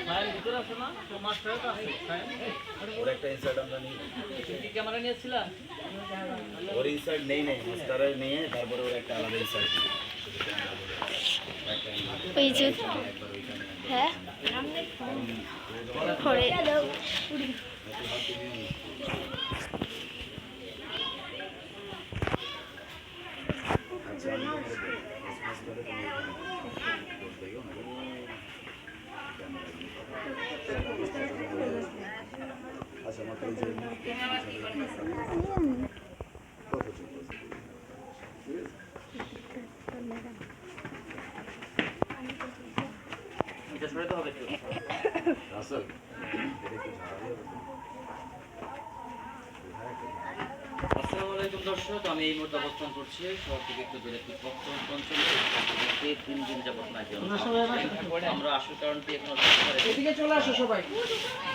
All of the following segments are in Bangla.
ফাইল ভিতরে আছে না তো মাস্টারের কাছে ফাইল ওর একটা ইনসার্ট আমরা নিই। কি ক্যামেরা নিয়েছিলা ওর ইনসার্ট নেই মাস্টারের নিয়ে তারপরে ওর একটা আলাদা ইনসার্ট দিই। ওই যে হ্যাঁ পরে আচ্ছা আমার এই যে এটা সরাতে হবে রাসেল আসসালামু আলাইকুম দর্শক, আমি এই মুহূর্তে অবস্থান করছি শহর থেকে একটু দূরে অঞ্চলে। 3 দিন যাবত নাকি আমরা আসল কারণটি এখন এদিকে চলে আসো সবাই,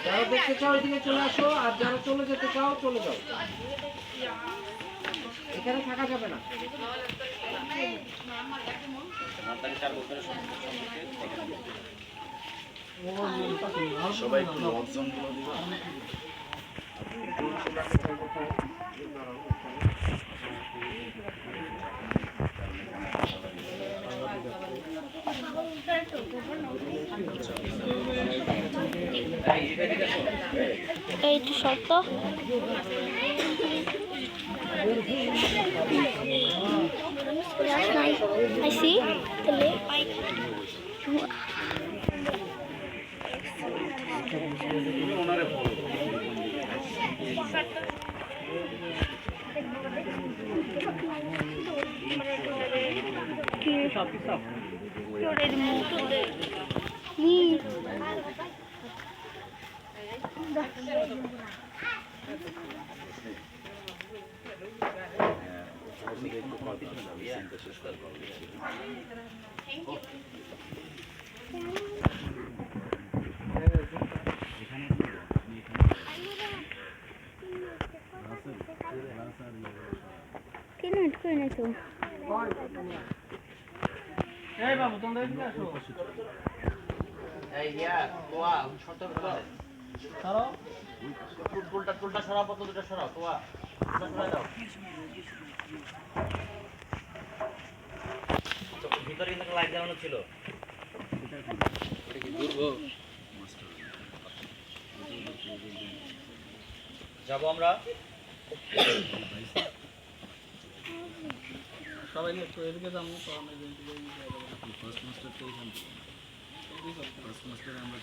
যারা দেখতে চাও এদিকে চলে আসো, আর যারা চলে যেতে চাও চলে যাও, এখানে থাকা যাবে না। 4 বছরের সম্পর্কে সবাই একটু অপশন গুলো দিবা। এই তো শর্ত I see the lake. ওনারে ফলো তিন মিনিট করে নাই তো এই বাবু তোমরা এদিকে আসো, এই ইয়া তোয়া শর্ত করে ছাড়ো। টুলটা সরাও, পত্র দুটো সরাও, তোয়া সরাই দাও। ভিতরে কিন্তু লাইট জ্বালানো ছিল। যাবো আমরা সবাই একটু এদিকে যাবো তো আমরা ফার্স্ট মাস্টার তো এখান থেকে ফার্স্ট মাস্টার আমরা